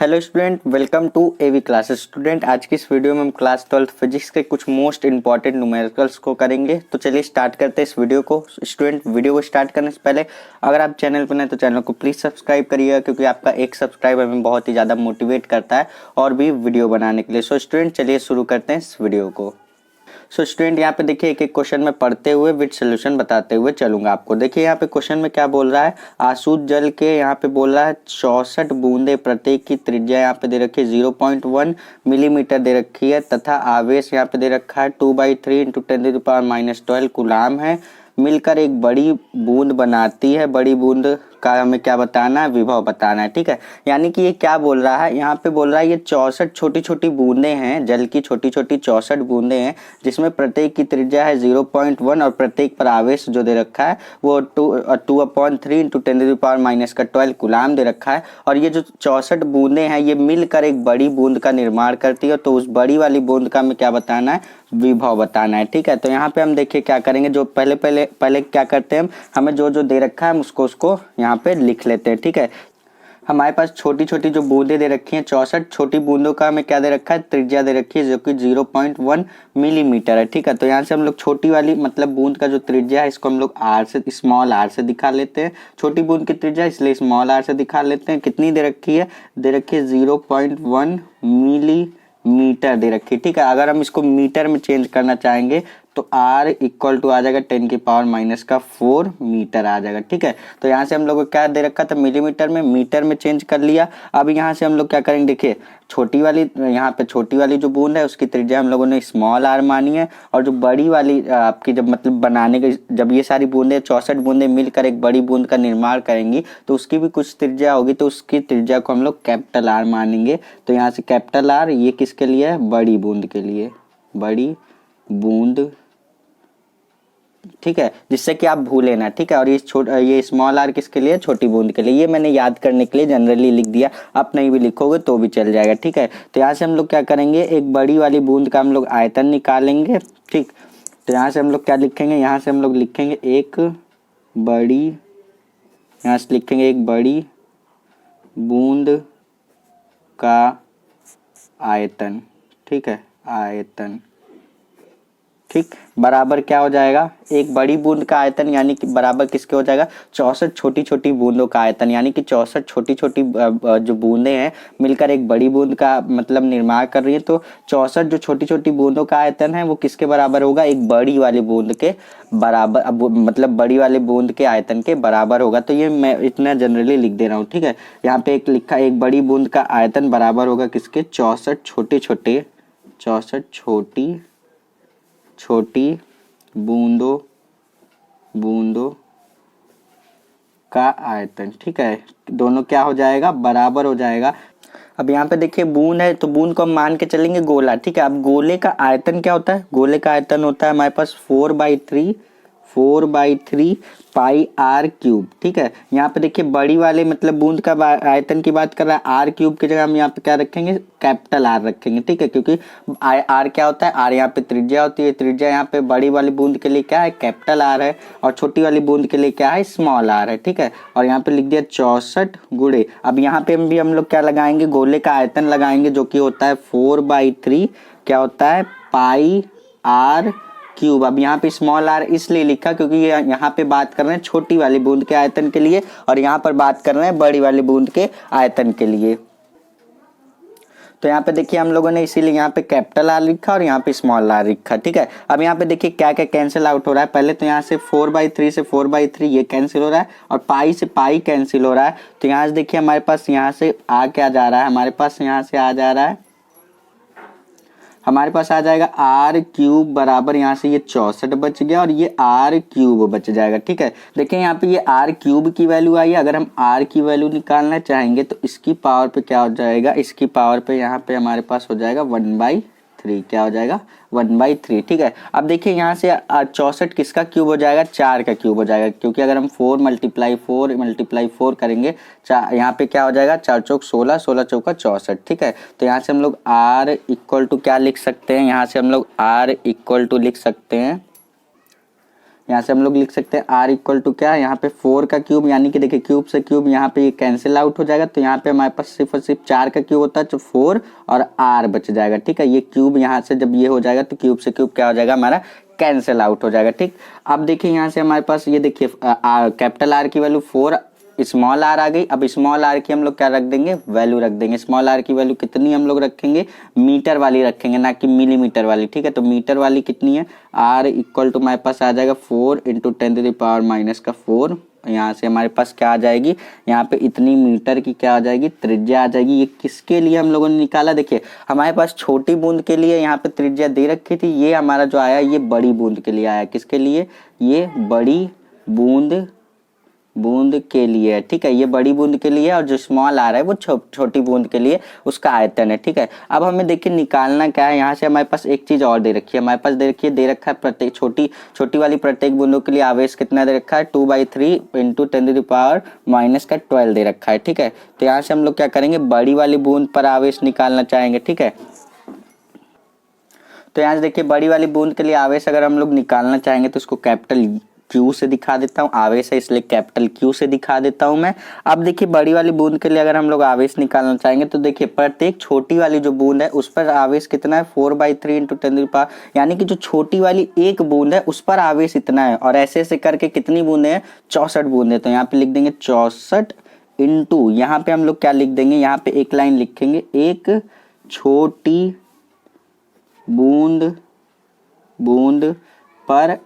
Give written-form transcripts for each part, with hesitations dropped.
Hello student, welcome to AV classes. Student, आज की इस वीडियो में हम क्लास 12 फिजिक्स के कुछ मोस्ट इंपॉर्टेंट न्यूमेरिकल्स को करेंगे। तो चलिए स्टार्ट करते हैं इस वीडियो को। स्टूडेंट, वीडियो को स्टार्ट करने से पहले अगर आप चैनल पर नए तो चैनल को प्लीज़ सब्सक्राइब करिएगा, क्योंकि आपका एक सब्सक्राइब हमें बहुत ही ज़्यादा मोटिवेट करता है और भी वीडियो बनाने के लिए। सो स्टूडेंट, चलिए शुरू करते हैं इस वीडियो को। सो स्टूडेंट, यहाँ पे देखिए एक एक क्वेश्चन में पढ़ते हुए विद सोल्यूशन बताते हुए चलूंगा आपको। देखिए यहाँ पे क्वेश्चन में क्या बोल रहा है, आसूत जल के यहाँ पे बोल रहा है 64 बूंदे, प्रत्येक की त्रिज्या यहाँ पे दे रखी है 0.1 मिलीमीटर दे रखी है, तथा आवेश यहाँ पे दे रखा है 2/3 इंटू 10⁻⁻12 कूलाम है, मिलकर एक बड़ी बूंद बनाती है। बड़ी बूंद का हमें क्या बताना है, विभव बताना है। ठीक है, यानी कि ये क्या बोल रहा है, यहाँ पे बोल रहा है ये 64 छोटी छोटी बूंदे हैं, जल की छोटी छोटी 64 बूंदे हैं, जिसमें प्रत्येक की त्रिज्या है 0.1 और प्रत्येक पर आवेश जो दे रखा है वो 2/3 इंटू 10⁻⁻12 कूलाम दे रखा है। और ये जो 64 बूंदे हैं ये मिलकर एक बड़ी बूंद का निर्माण करती है। तो उस बड़ी वाली बूंद का हमें क्या बताना है, विभव बताना है। ठीक है, तो यहाँ पे हम देखिए क्या करेंगे, जो पहले क्या करते हैं, हमें जो जो दे रखा है उसको यहाँ पे लिख लेते हैं। ठीक है, हमारे पास छोटी छोटी जो बूंदें दे रखी हैं 64 छोटी बूंदों का हमें क्या दे रखा है, त्रिज्या दे रखी है जो कि 0.1 मिलीमीटर है। ठीक है, तो यहाँ से हम लोग छोटी वाली मतलब बूंद का जो त्रिज्या है इसको हम लोग आर से, स्मॉल आर से दिखा लेते हैं। छोटी बूंद की त्रिज्या इसलिए स्मॉल आर से दिखा लेते हैं। कितनी दे रखी है, 0.1 मिलीमीटर दे रखी है। ठीक है, अगर हम इसको मीटर में चेंज करना चाहेंगे तो R इक्वल टू आ जाएगा 10⁻⁻4 मीटर आ जाएगा। ठीक है, तो यहाँ से हम लोग को क्या दे रखा था, मिलीमीटर में, मीटर में चेंज कर लिया। अब यहाँ से हम लोग क्या करेंगे, देखिए छोटी वाली, यहाँ पे छोटी वाली जो बूंद है उसकी त्रिज्या हम लोगों ने स्मॉल आर मानी है, और जो बड़ी वाली आपकी जब मतलब बनाने के, जब ये सारी बूंदें 64 बूंदें मिलकर एक बड़ी बूंद का निर्माण करेंगी तो उसकी भी कुछ त्रिज्या होगी, तो उसकी त्रिज्या को हम लोग कैपिटल आर मानेंगे। तो यहाँ से कैपिटल आर ये किसके लिए है, बड़ी बूंद के लिए, बड़ी बूंद। ठीक है, जिससे कि आप भूले ना। ठीक है, और ये स्मॉल आर किसके लिए, छोटी बूंद के लिए। ये मैंने याद करने के लिए जनरली लिख दिया, आप नहीं भी लिखोगे तो भी चल जाएगा। ठीक है, तो यहाँ से हम लोग क्या करेंगे, एक बड़ी वाली बूंद का हम लोग आयतन निकालेंगे। ठीक, तो यहाँ से हम लोग क्या लिखेंगे, यहाँ से हम लोग लिखेंगे एक बड़ी, यहाँ से लिखेंगे एक बड़ी बूंद का आयतन। ठीक है, आयतन। ठीक, बराबर क्या हो जाएगा, एक बड़ी बूंद का आयतन यानी कि बराबर किसके हो जाएगा, 64 छोटी छोटी बूंदों का आयतन, यानी कि 64 छोटी छोटी जो बूंदें हैं मिलकर एक बड़ी बूंद का मतलब निर्माण कर रही है। तो 64 जो छोटी छोटी बूंदों का आयतन है वो किसके बराबर होगा, एक बड़ी वाली बूंद के बराबर, मतलब बड़ी वाली बूंद के आयतन के बराबर होगा। तो ये मैं इतना जनरली लिख दे रहा हूँ। ठीक है, यहाँ पे एक लिखा, एक बड़ी बूंद का आयतन बराबर होगा किसके, 64 छोटे छोटे, 64 छोटी बूंदों का आयतन। ठीक है, दोनों क्या हो जाएगा, बराबर हो जाएगा। अब यहाँ पे देखिए बूंद है तो बूंद को हम मान के चलेंगे गोला। ठीक है, अब गोले का आयतन क्या होता है, गोले का आयतन होता है हमारे पास 4/3 पाई आर क्यूब। ठीक है, यहाँ पे देखिए बड़ी वाले मतलब बूंद का आयतन की बात कर रहा है, आर क्यूब की जगह हम यहाँ पे क्या रखेंगे, कैपिटल आर रखेंगे। ठीक है, क्योंकि आर क्या होता है, आर यहाँ पे त्रिज्या होती है, त्रिज्या यहाँ पे बड़ी वाली बूंद के लिए क्या है, कैपिटल आर है, और छोटी वाली बूंद के लिए क्या है, स्मॉल आर है। ठीक है, और यहाँ पे लिख दिया 64 गुणे, अब यहाँ पे हम लोग क्या लगाएंगे, गोले का आयतन लगाएंगे जो कि होता है 4/3 क्या होता है, पाई आर क्यूब। अब यहाँ पे स्मॉल आर इसलिए लिखा क्योंकि ये यहाँ पे बात कर रहे हैं छोटी वाली बूंद के आयतन के लिए, और यहाँ पर बात कर रहे हैं बड़ी वाली बूंद के आयतन के लिए। तो यहाँ पे देखिए हम लोगों ने इसीलिए यहाँ पे कैपिटल आर लिखा और यहाँ पे स्मॉल आर लिखा। ठीक है, अब यहाँ पे देखिए क्या क्या कैंसिल आउट हो रहा है, पहले तो यहाँ से 4/3 से 4/3 ये कैंसिल हो रहा है, और पाई से पाई कैंसिल हो रहा है। तो यहाँ से देखिए हमारे पास यहाँ से आ क्या जा रहा है, हमारे पास यहाँ से आ जा रहा है, हमारे पास आ जाएगा आर क्यूब बराबर, यहाँ से ये 64 बच गया और ये आर क्यूब बच जाएगा। ठीक है, देखिए यहाँ पे ये आर क्यूब की वैल्यू आई है, अगर हम आर की वैल्यू निकालना चाहेंगे तो इसकी पावर पे क्या हो जाएगा, इसकी पावर पे यहाँ पे हमारे पास हो जाएगा 1/3, क्या हो जाएगा 1/3। ठीक है, अब देखिए यहाँ से 64 किसका क्यूब हो जाएगा, 4 का क्यूब हो जाएगा, क्योंकि अगर हम 4 × 4 करेंगे, यहाँ पे क्या हो जाएगा, 4 चौक 16, 16 चौका 64। ठीक है, तो यहाँ से हम लोग R इक्वल टू क्या लिख सकते हैं, यहाँ से हम लोग R इक्वल टू लिख सकते हैं यहाँ से हम लोग लिख सकते हैं r इक्वल टू क्या है, यहाँ पे 4 का क्यूब, यानी कि देखिए क्यूब से क्यूब यहाँ पे ये कैंसिल आउट हो जाएगा, तो यहाँ पे हमारे पास सिर्फ और सिर्फ 4 का क्यूब होता है तो 4 और r बच जाएगा। ठीक है, ये क्यूब यहाँ से जब ये हो जाएगा तो क्यूब से क्यूब क्या हो जाएगा, हमारा कैंसिल आउट हो जाएगा। ठीक, अब देखिए यहाँ से हमारे पास ये देखिए कैपिटल R की वैल्यू 4, स्मॉल आर आ गई। अब स्मॉल आर की हम लोग क्या रख देंगे, वैल्यू रख देंगे। स्मॉल आर की वैल्यू कितनी हम लोग रखेंगे, मीटर वाली रखेंगे, ना कि मिलीमीटर वाली। ठीक है, तो मीटर वाली कितनी है, आर इक्वल टू हमारे पास आ जाएगा 4 इंटू 10⁻⁻⁴। यहाँ से हमारे पास क्या आ जाएगी, यहाँ पे इतनी मीटर की क्या आ जाएगी, त्रिज्या आ जाएगी। ये किसके लिए हम लोगों ने निकाला, देखिए हमारे पास छोटी बूंद के लिए यहाँ पे त्रिज्या दे रखी थी, ये हमारा जो आया ये बड़ी बूंद के लिए आया। किसके लिए, ये बड़ी बूंद के लिए। ठीक है, ये बड़ी बूंद के लिए, और जो स्मॉल आ रहा है वो छोटी बूंद के लिए उसका आयतन है। ठीक है, अब हमें देखिए निकालना क्या है, यहाँ से हमारे पास एक चीज और दे रखी है, हमारे पास दे रखा है प्रत्येक छोटी वाली प्रत्येक बूंदों के लिए आवेश कितना दे रखा है, 2/3 इंटू 10⁻⁻12 दे रखा है। ठीक है, तो यहाँ से हम लोग क्या करेंगे, बड़ी वाली बूंद पर आवेश निकालना चाहेंगे। ठीक है, तो यहाँ से देखिए बड़ी वाली बूंद के लिए आवेश अगर हम लोग निकालना चाहेंगे तो उसको कैपिटल Q से दिखा देता हूँ, आवेश है इसलिए कैपिटल Q से दिखा देता हूँ मैं। अब देखिए बड़ी वाली बूंद के लिए अगर हम लोग आवेश निकालना चाहेंगे तो देखिए प्रत्येक छोटी वाली जो बूंद है उस पर आवेश कितना है, 4/3 इंटू 10⁻, यानी कि जो छोटी वाली एक बूंद है उस पर आवेश इतना है, और ऐसे ऐसे करके कितनी बूंदे हैं, 64 बूंदे। तो यहाँ पे लिख देंगे 64 इंटू, यहाँ पे हम लोग क्या लिख देंगे, यहाँ पे एक लाइन लिखेंगे, एक छोटी बूंद पर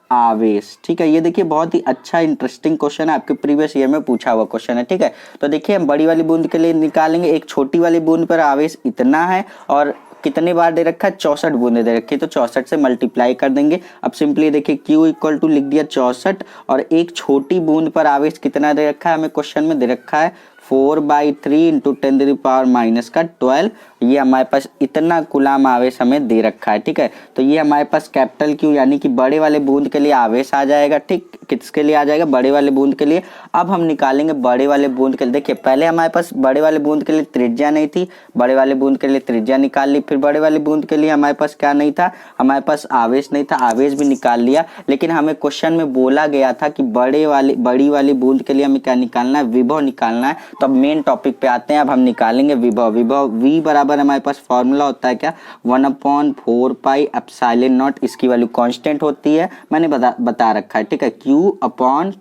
आवेश। ठीक है, ये देखिए बहुत ही अच्छा इंटरेस्टिंग क्वेश्चन है, आपके प्रीवियस ईयर में पूछा हुआ क्वेश्चन है। ठीक है, तो देखिए हम बड़ी वाली बूंद के लिए निकालेंगे, एक छोटी वाली बूंद पर आवेश इतना है, और कितने बार दे रखा है, 64 बूंदे दे रखी है, तो 64 से मल्टीप्लाई कर देंगे। अब सिंपली देखिए Q इक्वल टू लिख दिया 64, और एक छोटी बूंद पर आवेश कितना दे रखा है, हमें क्वेश्चन में दे रखा है 4/3 इंटू 10⁻⁻12। ये हमारे पास इतना कुलाम आवेश हमें दे रखा है। ठीक है, तो ये हमारे पास कैपिटल Q यानी कि बड़े वाले बूंद के लिए आवेश आ जाएगा। ठीक, किसके लिए आ जाएगा, बड़े वाले बूंद के लिए। अब हम निकालेंगे बड़े वाले बूंद के लिए, देखिए पहले हमारे पास बड़े वाले बूंद के लिए त्रिज्या नहीं थी, बड़े वाले बूंद के लिए त्रिज्या निकाल ली, फिर बड़े वाले बूंद के लिए हमारे पास क्या नहीं था, हमारे पास आवेश नहीं था, आवेश भी निकाल लिया। लेकिन हमें क्वेश्चन में बोला गया था कि बड़ी वाली बूंद के लिए हमें क्या निकालना है, विभव निकालना है। तो अब मेन टॉपिक पे आते हैं, अब हम निकालेंगे विभव। V बराबर हमारे पास फॉर्मूला होता है क्या, 1/4πε0, इसकी वैल्यू कांस्टेंट होती है, मैंने बता रखा है। ठीक है, Q/R।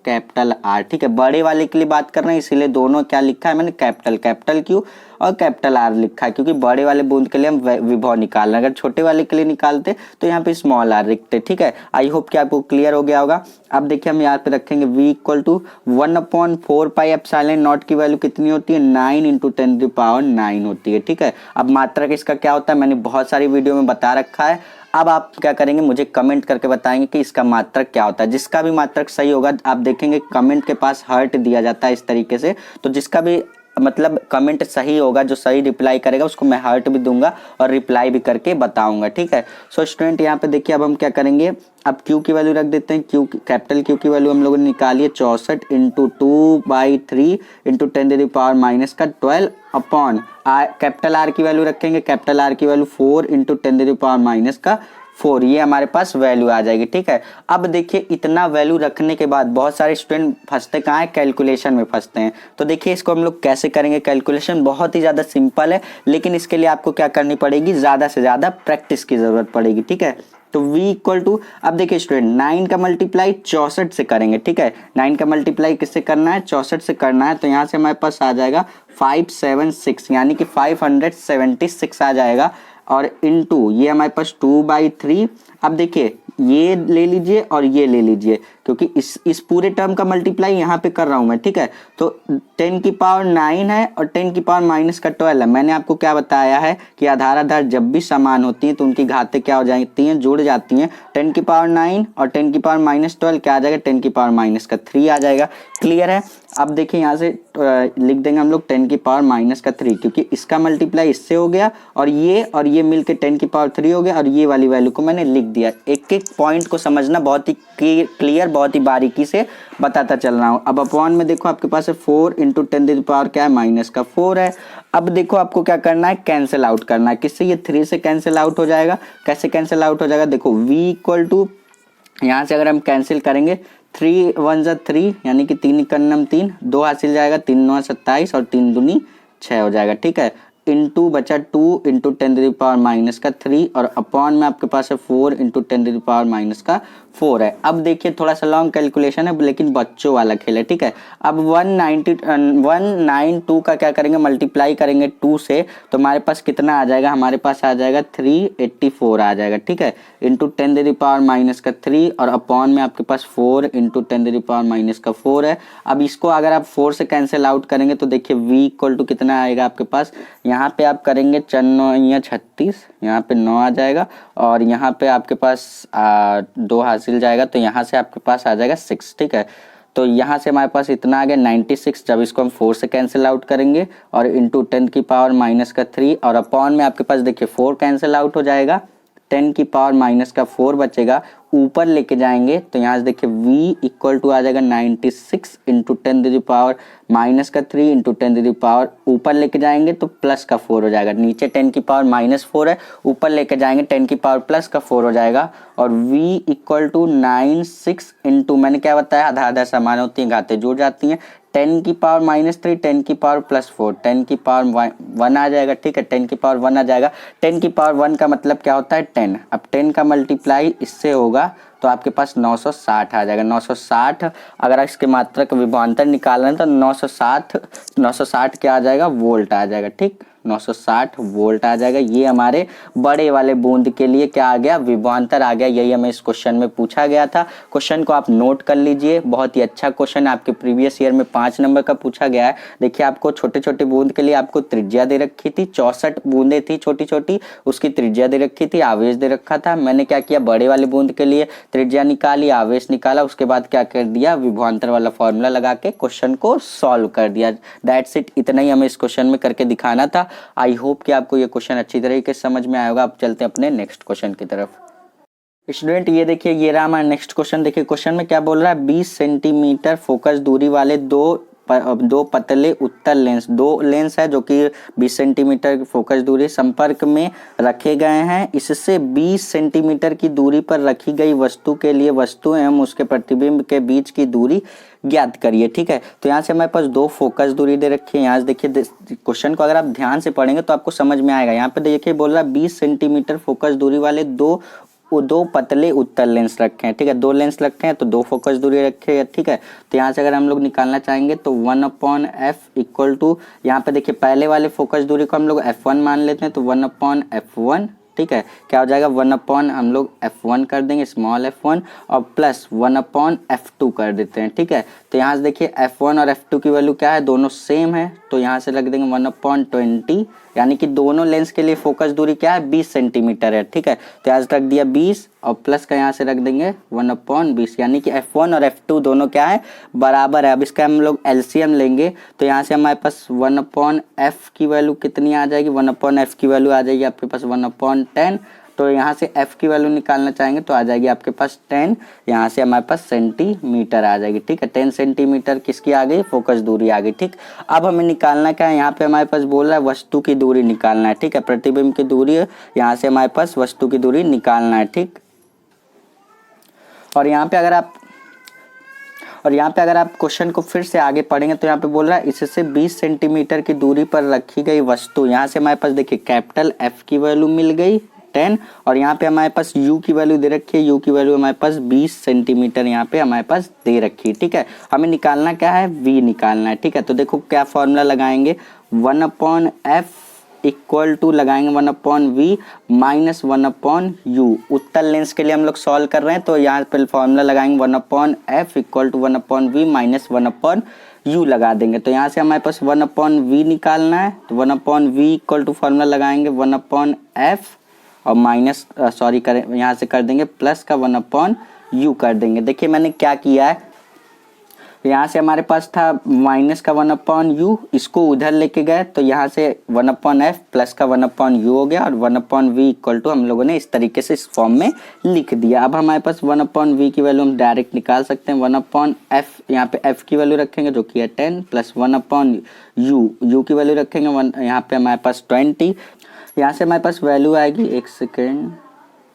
ठीक है, बड़े वाले के लिए बात कर रहे हैं इसीलिए दोनों क्या लिखा है मैंने, कैपिटल Q और कैपिटल R लिखा है, क्योंकि बड़े वाले बूंद के लिए हम विभव निकाल रहे हैं, अगर छोटे वाले के लिए निकालते तो यहाँ पे स्मॉल r लिखते। ठीक है, आई होप कि आपको क्लियर हो गया होगा। अब देखिए हम यहाँ पे रखेंगे V इक्वल टू 1/4πε0 की वैल्यू कितनी होती है, 9 इंटू 10⁹ होती है। ठीक है, अब मात्रक इसका क्या होता है, मैंने बहुत सारी वीडियो में बता रखा है। अब आप क्या करेंगे, मुझे कमेंट करके बताएंगे कि इसका मात्रक क्या होता है। जिसका भी मात्रक सही होगा, आप देखेंगे कमेंट के पास हार्ट दिया जाता है इस तरीके से, तो जिसका भी मतलब कमेंट सही होगा, जो सही रिप्लाई करेगा उसको मैं हार्ट भी दूंगा और रिप्लाई भी करके बताऊंगा। ठीक है, सो स्टूडेंट यहाँ पे देखिए अब हम क्या करेंगे, अब Q की वैल्यू रख देते हैं। कैपिटल Q की वैल्यू हम लोगों ने निकाली है 64 into 2/3 into 10⁻⁻12 upon capital R की वैल्यू रखेंगे, कैपिटल R की वैल्यू 4 इंटू 10⁻⁴ ये हमारे पास वैल्यू आ जाएगी। ठीक है, अब देखिए इतना वैल्यू रखने के बाद बहुत सारे स्टूडेंट फंसते कहाँ है, कैलकुलेशन में फंसते हैं। तो देखिए इसको हम लोग कैसे करेंगे, कैलकुलेशन बहुत ही ज़्यादा सिंपल है, लेकिन इसके लिए आपको क्या करनी पड़ेगी, ज़्यादा से ज़्यादा प्रैक्टिस की ज़रूरत पड़ेगी। ठीक है, तो V इक्वल टू, अब देखिए स्टूडेंट 9 का मल्टीप्लाई 64 से करेंगे। ठीक है, 9 का मल्टीप्लाई किससे करना है, 64 से करना है, तो यहाँ से हमारे पास आ जाएगा 576, यानी कि 576 आ जाएगा, और इनटू ये हमारे पास 2/3। अब देखिए ये ले लीजिए और ये ले लीजिए, क्योंकि इस पूरे टर्म का मल्टीप्लाई यहाँ पे कर रहा हूँ मैं। ठीक है, तो 10⁹ है और 10⁻⁻12 है। मैंने आपको क्या बताया है कि आधार जब भी समान होती हैं तो उनकी घातें क्या हो जाती हैं, जुड़ जाती हैं। 10⁻9 और 10⁻12 क्या आ जाएगा, 10⁻3 आ जाएगा। क्लियर है, अब देखिए यहाँ से लिख देंगे हम लोग 10⁻3, क्योंकि इसका मल्टीप्लाई इससे हो गया और ये मिलके 10⁻3 हो गया, और ये वाली वैल्यू को मैंने लिख दिया। एक एक पॉइंट को समझना, बहुत ही क्लियर, बहुत ही बारीकी से बताता चल रहा हूँ। अब अपॉन में देखो आपके पास है 4 इंटू 10⁻, क्या है, -4 है। अब देखो आपको क्या करना है, कैंसिल आउट करना है, किससे, ये 3 से कैंसिल आउट हो जाएगा। कैसे कैंसिल आउट हो जाएगा, देखो V इक्वल टू यहाँ से अगर हम कैंसिल करेंगे 3 1 जा 3 यानी कि 3 कन्नम 3, 2 हासिल जाएगा, 3 9 27 और 3 दूनी 6 हो जाएगा। ठीक है, इंटू बचा 2 इंटू 10⁻³ और अपॉन में आपके पास है 4 इंटू 10⁻⁴ है। अब देखिए थोड़ा सा लॉन्ग कैलकुलेशन है लेकिन बच्चों वाला खेल है। ठीक है, अब 192 का क्या करेंगे, मल्टीप्लाई करेंगे 2 से, तो हमारे पास कितना आ जाएगा, हमारे पास आ जाएगा 384 आ जाएगा। ठीक है, इंटू 10⁻³ और अपॉन में आपके पास 4 इंटू 10⁻⁴ है। अब इसको अगर आप 4 से कैंसिल आउट करेंगे तो देखिए v इक्वल टू कितना आएगा आपके पास, यहाँ पे आप करेंगे 4 9 36, यहाँ पे 9 आ जाएगा और यहाँ पे आपके पास 2 हासिल जाएगा, तो यहाँ से आपके पास आ जाएगा 6। ठीक है, तो यहाँ से हमारे पास इतना आ गया 96। जब इसको हम 4 से कैंसिल आउट करेंगे और इंटू 10⁻⁻³ और अपॉन में आपके पास देखिए 4 कैंसिल आउट हो जाएगा, 10⁻⁴ बचेगा, ऊपर लेके जाएंगे तो यहाँ से देखिए v इक्वल टू आ जाएगा 96 इंटू 10⁻³ इंटू 10⁻, ऊपर लेके जाएंगे तो प्लस का 4 हो जाएगा, नीचे 10⁻⁴ है, ऊपर लेके जाएंगे 10⁻+4 हो जाएगा और v इक्वल टू 96 इंटू, मैंने क्या बताया, आधा आधा समान होती हैं, घातें जुड़ जाती हैं, 10⁻³ 10⁻+4 10⁻1 आ जाएगा। ठीक है, 10⁻1 आ जाएगा। 10⁻1 का मतलब क्या होता है 10। अब 10 का मल्टीप्लाई इससे होगा तो आपके पास 960 आ जाएगा। 960 अगर इसके मात्रक विभवांतर निकालना है तो 960 क्या आ जाएगा, वोल्ट आ जाएगा। ठीक, 960 वोल्ट आ जाएगा। ये हमारे बड़े वाले बूंद के लिए क्या आ गया, विभवांतर आ गया। यही हमें इस क्वेश्चन में पूछा गया था। क्वेश्चन को आप नोट कर लीजिए, बहुत ही अच्छा क्वेश्चन, आपके प्रीवियस ईयर में 5 नंबर का पूछा गया है। देखिए आपको छोटे छोटे बूंद के लिए आपको त्रिज्या दे रखी थी, 64 बूंदें थी छोटी छोटी, उसकी त्रिज्या दे रखी थी, आवेश दे रखा था। मैंने क्या किया, बड़े वाले बूंद के लिए त्रिज्या निकाली, आवेश निकाला, उसके बाद क्या कर दिया, विभवांतर वाला फॉर्मूला लगा के क्वेश्चन को सॉल्व कर दिया। दैट्स इट, इतना ही हमें इस क्वेश्चन में करके दिखाना था। आई होप कि आपको ये क्वेश्चन अच्छी तरीके से समझ में आया होगा। अब चलते हैं अपने नेक्स्ट क्वेश्चन की तरफ। स्टूडेंट ये देखिए, ये रहा हमारा नेक्स्ट क्वेश्चन। देखिए क्वेश्चन में क्या बोल रहा है, 20 सेंटीमीटर फोकस दूरी वाले दो पतले उत्तल लेंस, दो लेंस है जो कि 20 सेंटीमीटर फोकस दूरी संपर्क में रखे गए हैं। इससे 20 सेंटीमीटर की दूरी पर रखी गई वस्तु के लिए वस्तु एवं उसके प्रतिबिंब के बीच की दूरी ज्ञात करिए। ठीक है, तो यहाँ से हमारे पास दो फोकस दूरी दे रखी है। यहाँ से देखिए क्वेश्चन को अगर आप ध्यान से पढ़ेंगे तो आपको समझ में आएगा। यहाँ पे देखिए बोल रहा है 20 सेंटीमीटर फोकस दूरी वाले दो पतले उत्तल लेंस रखे हैं। ठीक है, दो लेंस रखे हैं तो दो फोकस दूरी रखे हैं। ठीक है, तो यहाँ से अगर हम लोग निकालना चाहेंगे तो 1/f इक्वल टू, यहाँ पे देखिए पहले वाले फोकस दूरी को हम लोग f1 मान लेते हैं तो 1/f1। ठीक है, क्या हो जाएगा, 1/ हम लोग f1 कर देंगे, स्मॉल f1 और प्लस 1/f2 कर देते हैं। ठीक है, तो यहाँ से देखिए f1 और f2 की वैल्यू क्या है, दोनों सेम है, तो यहाँ से रख देंगे 1/20, यानी कि दोनों लेंस के लिए फोकस दूरी क्या है, 20 सेंटीमीटर है। ठीक है, तो यहाँ से रख दिया 20 और प्लस का यहाँ से रख देंगे 1/20, यानी कि f1 और f2 दोनों क्या है, बराबर है। अब इसका हम लोग एलसीएम लेंगे तो यहाँ से हमारे पास 1/f की वैल्यू कितनी आ जाएगी, 1/f की वैल्यू आ जाएगी आपके पास 1/10। तो यहाँ से f की वैल्यू निकालना चाहेंगे तो आ जाएगी आपके पास 10, यहाँ से हमारे पास सेंटीमीटर आ जाएगी। ठीक है, 10 सेंटीमीटर किसकी आ गई, फोकस दूरी आ गई। ठीक, अब हमें निकालना क्या है, यहाँ पे हमारे पास बोल रहा है वस्तु की दूरी निकालना है। ठीक है, प्रतिबिंब की दूरी, यहाँ से हमारे पास वस्तु की दूरी निकालना है। ठीक, और यहाँ पे अगर आप क्वेश्चन को फिर से आगे पढ़ेंगे तो यहाँ पे बोल रहा है इससे 20 सेंटीमीटर की दूरी पर रखी गई वस्तु, यहाँ से हमारे पास देखिए कैपिटल F की वैल्यू मिल गई 10 और यहाँ पे हमारे पास U की वैल्यू दे रखी है, U की वैल्यू हमारे पास 20 सेंटीमीटर यहाँ पे हमारे पास दे रखी है। ठीक है, हमें निकालना क्या है, V निकालना है। ठीक है, तो देखो क्या फॉर्मूला लगाएंगे, 1/f इक्वल टू लगाएंगे 1/v माइनस 1/u। उत्तल लेंस के लिए हम लोग सॉल्व कर रहे हैं तो यहाँ पे फॉर्मूला लगाएंगे 1/f equal to 1/v minus 1/u लगा देंगे। तो यहाँ से हमारे पास 1/v निकालना है तो 1/v इक्वल टू फॉर्मूला लगाएंगे 1/f और माइनस करें, यहाँ से कर देंगे प्लस का 1/u कर देंगे। देखिए मैंने क्या किया है, यहाँ से हमारे पास था माइनस का 1/u, इसको उधर लेके गए तो यहाँ से 1/f प्लस का 1/u हो गया और 1/v इक्वल टू हम लोगों ने इस तरीके से इस फॉर्म में लिख दिया। अब हमारे पास 1/v की वैल्यू हम डायरेक्ट निकाल सकते हैं। 1/f, यहाँ पे f की वैल्यू रखेंगे जो कि है 10 प्लस 1/u की वैल्यू रखेंगे यहाँ पे हमारे पास 20, यहाँ से हमारे पास वैल्यू आएगी, एक सेकेंड,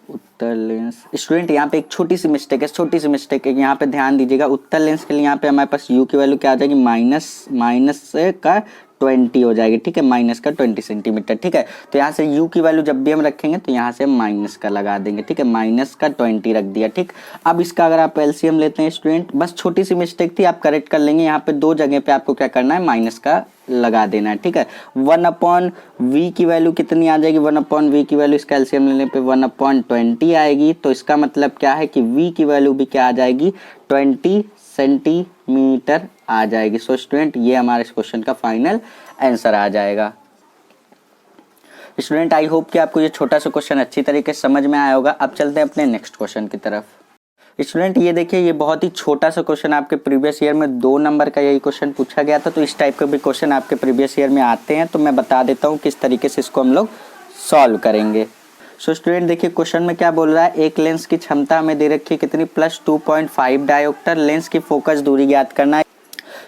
उत्तर लेंस। स्टूडेंट यहाँ पे एक छोटी सी मिस्टेक है, यहाँ पे ध्यान दीजिएगा। उत्तर लेंस के लिए यहाँ पे हमारे पास u की वैल्यू क्या आ जाएगी, माइनस का 20 हो जाएगी, ठीक है, माइनस का 20 सेंटीमीटर, ठीक है। तो यहाँ से u की वैल्यू जब भी हम रखेंगे तो यहाँ से माइनस का लगा देंगे, ठीक है, माइनस का 20 रख दिया, ठीक। अब इसका अगर आप एलसीएम लेते हैं स्टूडेंट, बस छोटी सी मिस्टेक थी, आप करेक्ट कर लेंगे। यहाँ पे दो जगह पे आपको क्या करना है, माइनस का लगा देना है, ठीक है। 1/v की वैल्यू कितनी आ जाएगी, 1/v की वैल्यू इसका एलसीएम लेने पे 1/20 आएगी। तो इसका मतलब क्या है कि v की वैल्यू भी क्या आ जाएगी, 20 सेंटीमीटर आ जाएगी। सो स्टूडेंट ये हमारे इस क्वेश्चन का फाइनल आंसर आ जाएगा। स्टूडेंट आई होप कि आपको ये छोटा सा क्वेश्चन अच्छी तरीके से समझ में आया होगा। अब चलते हैं अपने नेक्स्ट क्वेश्चन की तरफ। स्टूडेंट ये देखिए, ये बहुत ही छोटा सा क्वेश्चन, आपके प्रीवियस ईयर में 2 नंबर का यही क्वेश्चन पूछा गया था। तो इस टाइप के भी क्वेश्चन आपके प्रीवियस ईयर में आते हैं, तो मैं बता देता हूँ किस तरीके से इसको हम लोग सॉल्व करेंगे। सो स्टूडेंट देखिए क्वेश्चन में क्या बोल रहा है, एक लेंस की क्षमता हमें दे रखी है कितनी, +2.5 डायोप्टर, लेंस की फोकस दूरी ज्ञात करना है।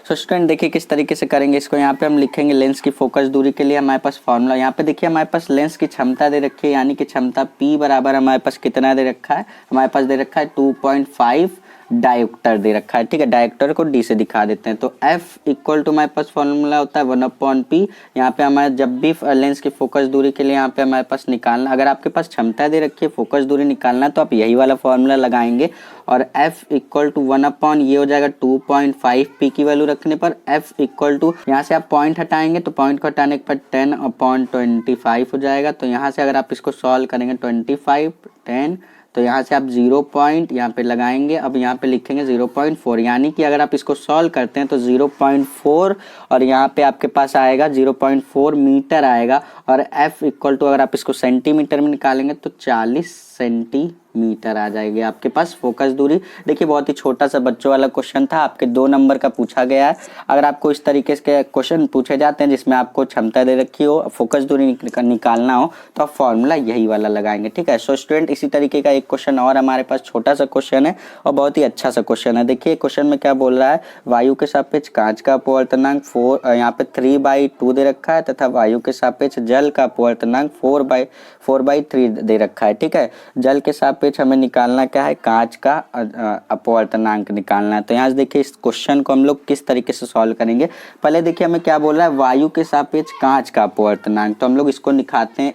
सो स्टूडेंट देखिए किस तरीके से करेंगे इसको। यहाँ पे हम लिखेंगे लेंस की फोकस दूरी के लिए हमारे पास फॉर्मूला, यहाँ पे देखिए हमारे पास लेंस की क्षमता दे रखी है, यानी कि क्षमता P बराबर हमारे पास कितना दे रखा है, हमारे पास दे रखा है 2.5 डायोप्टर दे रखा है, ठीक है। डायोप्टर को D से दिखा देते हैं। तो F इक्वल टू हमारे पास फॉर्मूला होता है 1/P। यहाँ पे हमारे जब भी लेंस की फोकस दूरी के लिए यहाँ पे हमारे पास निकालना, अगर आपके पास क्षमता दे रखी है फोकस दूरी निकालना, तो आप यही वाला फॉर्मूला लगाएंगे। और F इक्वल टू 1/, ये हो जाएगा 2.5, P की वैल्यू रखने पर F इक्वल टू, यहाँ से आप पॉइंट हटाएंगे तो पॉइंट को हटाने पर 10/25 हो जाएगा। तो यहाँ से अगर आप इसको सॉल्व करेंगे 25 10, तो यहाँ से आप 0 पॉइंट यहाँ पे लगाएंगे। अब यहाँ पे लिखेंगे 0.4, यानी कि अगर आप इसको सॉल्व करते हैं तो 0.4 और यहाँ पे आपके पास आएगा 0.4 मीटर आएगा। और F इक्वल टू अगर आप इसको सेंटीमीटर में निकालेंगे तो 40 सेंटीमीटर आ जाएगी आपके पास फोकस दूरी। देखिए बहुत ही छोटा सा बच्चों वाला क्वेश्चन था, आपके 2 नंबर का पूछा गया है। अगर आपको इस तरीके के क्वेश्चन पूछे जाते हैं जिसमें आपको क्षमता दे रखी हो, फोकस दूरी निकालना हो, तो आप फॉर्मूला यही वाला लगाएंगे, ठीक है। सो स्टूडेंट इसी तरीके का एक क्वेश्चन और हमारे पास छोटा सा क्वेश्चन है और बहुत ही अच्छा सा क्वेश्चन है। देखिए क्वेश्चन में क्या बोल रहा है, वायु के सापेक्ष कांच का अपवर्तनांक 4, यहाँ पे 3/2 दे रखा है, तथा वायु के सापेक्ष जल का अपवर्तनांक 4/3 दे रखा है, ठीक है। जल के सापेक्ष हमें निकालना क्या है, कांच का अपवर्तनांक निकालना है। तो यहाँ से देखिए इस क्वेश्चन को हम लोग किस तरीके से सॉल्व करेंगे। पहले देखिए हमें क्या बोल रहा है, वायु के सापेक्ष कांच का अपवर्तनांक, तो हम लोग इसको लिखाते हैं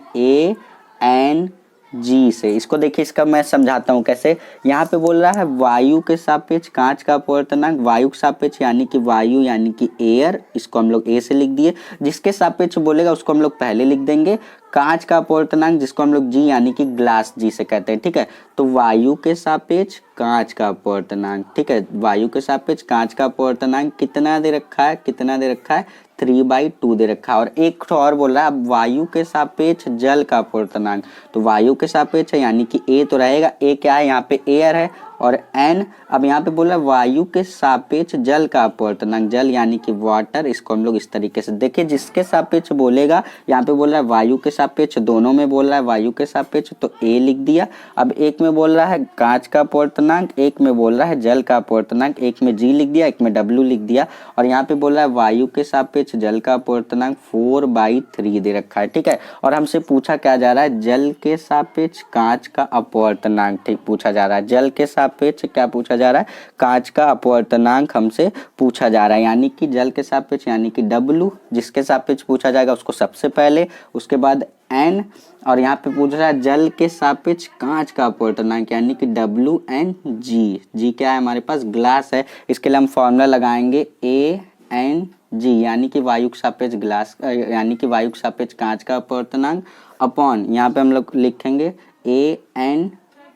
ANG से। इसको देखिए, इसका मैं समझाता हूँ कैसे। यहाँ पे बोल रहा है वायु के सापेक्ष कांच का अपवर्तनांक, वायु के सापेक्ष यानी कि वायु यानी कि एयर, इसको हम लोग A से लिख दिए। जिसके सापेक्ष बोलेगा उसको हम लोग पहले लिख देंगे। कांच का अपवर्तनांक जिसको हम लोग G यानी कि ग्लास G से कहते हैं, ठीक है। तो वायु के सापेक्ष कांच का अपवर्तनांक, ठीक है, वायु के सापेक्ष कांच का अपवर्तनांक कितना दे रखा है, 3/2 दे रखा है। और एक और बोल रहा है अब वायु के सापेक्ष जल का अपवर्तनांक, तो वायु के सापेक्ष है यानी कि A तो रहेगा, A क्या है, यहाँ पे एयर है, और N अब यहाँ पे बोल रहा है वायु के सापेक्ष जल का अपवर्तनांक, जल यानी कि वाटर, इसको हम लोग इस तरीके से देखिए। जिसके सापेक्ष बोलेगा, यहाँ पे बोल रहा है वायु के सापेक्ष, दोनों में बोल रहा है वायु के सापेक्ष, तो A लिख दिया। अब एक में बोल रहा है कांच का अपवर्तनांक, एक में बोल रहा है जल का अपवर्तनांक, एक में G लिख दिया, एक में W लिख दिया। और यहाँ पे बोल रहा है वायु के सापेक्ष जल का अपवर्तनांक 4/3 दे रखा है, ठीक है। और हमसे पूछा क्या जा रहा है, जल के सापेक्ष कांच का अपवर्तनांक, ठीक, पूछा जा रहा है। जल के सापेक्ष क्या पूछा जा रहा है, कांच का अपवर्तनांक हमसे पूछा जा रहा है, यानी कि जल के सापेक्ष यानी कि W, जिसके सापेक्ष पूछा जाएगा उसको सबसे पहले, उसके बाद N, और यहाँ पे पूछ रहा है जल के सापेक्ष कांच का अपवर्तनांक यानी कि WNG। G क्या है हमारे पास, ग्लास है, इसके लिए हम फॉर्मूला लगाएंगे ANG, यानी कि वायु के सापेक्ष ग्लास यानी कि वायु के सापेक्ष कांच का अपवर्तनांक अपॉन, यहाँ पे हम लोग लिखेंगे AN,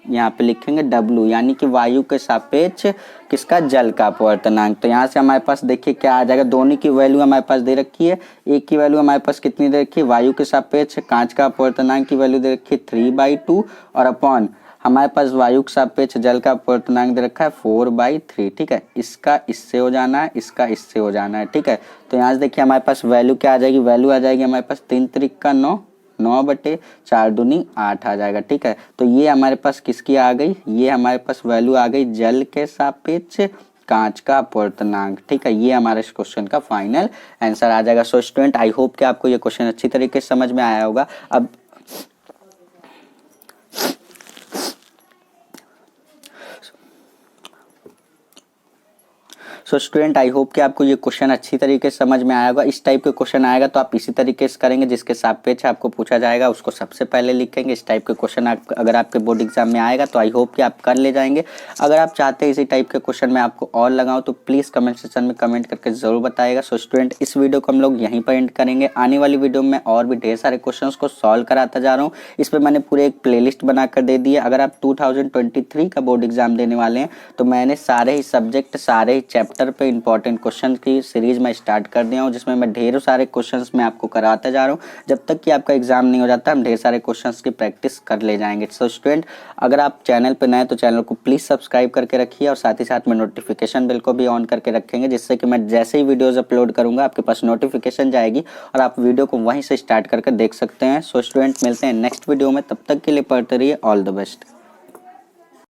यहाँ पे लिखेंगे W, यानी कि वायु के सापेक्ष किसका, जल का अपवर्तनांक। तो यहाँ से हमारे पास देखिए क्या आ जाएगा, दोनों की वैल्यू हमारे पास दे रखी है। एक की वैल्यू हमारे पास कितनी दे रखी है, वायु के सापेक्ष कांच का अपवर्तनांक की वैल्यू दे रखी है 3/2, और अपॉन हमारे पास वायु के सापेक्ष जल का अपवर्तनांक दे रखा है 4/3, ठीक है। इसका इससे हो जाना है, इसका इससे हो जाना है, ठीक है। तो यहाँ से देखिए हमारे पास वैल्यू क्या आ जाएगी, वैल्यू आ जाएगी हमारे पास 3 त्रिक का 9, 9/4 दूनी 8 आ जाएगा, ठीक है। तो ये हमारे पास किसकी आ गई, ये हमारे पास वैल्यू आ गई जल के सापेक्ष कांच का अपवर्तनांक, ठीक है। ये हमारे इस क्वेश्चन का फाइनल आंसर आ जाएगा। सो स्टूडेंट आई होप कि आपको ये क्वेश्चन अच्छी तरीके से समझ में आया होगा। अब सो स्टूडेंट आई होप कि आपको ये क्वेश्चन अच्छी तरीके से समझ में आया होगा। इस टाइप के क्वेश्चन आएगा तो आप इसी तरीके से करेंगे, जिसके सापेक्ष आपको पूछा जाएगा उसको सबसे पहले लिखेंगे। इस टाइप के क्वेश्चन अगर आपके बोर्ड एग्जाम में आएगा तो आई होप कि आप कर ले जाएंगे। अगर आप चाहते हैं इसी टाइप के क्वेश्चन मैं आपको और लगाऊं तो प्लीज़ कमेंट सेक्शन में कमेंट करके ज़रूर बताइएगा। सो स्टूडेंट इस वीडियो को हम लोग यहीं पर एंड करेंगे। आने वाली वीडियो में और भी ढेर सारे क्वेश्चंस को सॉल्व कराता जा रहा हूँ। इस पर मैंने पूरे एक प्लेलिस्ट बनाकर दे दी है। अगर आप 2023 का बोर्ड एग्जाम देने वाले हैं तो मैंने सारे ही सब्जेक्ट सारे ही चैप्टर पे इंपॉर्टेंट क्वेश्चन की सीरीज मैं स्टार्ट कर दिया हूँ, जिसमें मैं ढेरों सारे क्वेश्चंस मैं आपको कराता जा रहा हूँ। जब तक कि आपका एग्जाम नहीं हो जाता हम ढेर सारे क्वेश्चंस की प्रैक्टिस कर ले जाएंगे। सो स्टूडेंट अगर आप चैनल पर नए तो चैनल को प्लीज़ सब्सक्राइब करके रखिए और साथ ही साथ में नोटिफिकेशन बिल को भी ऑन करके रखेंगे, जिससे कि मैं जैसे ही वीडियोज़ अपलोड करूँगा आपके पास नोटिफिकेशन जाएगी और आप वीडियो को वहीं से स्टार्ट करके देख सकते हैं। सो स्टूडेंट मिलते हैं नेक्स्ट वीडियो में, तब तक के लिए पढ़ते रहिए। All the best.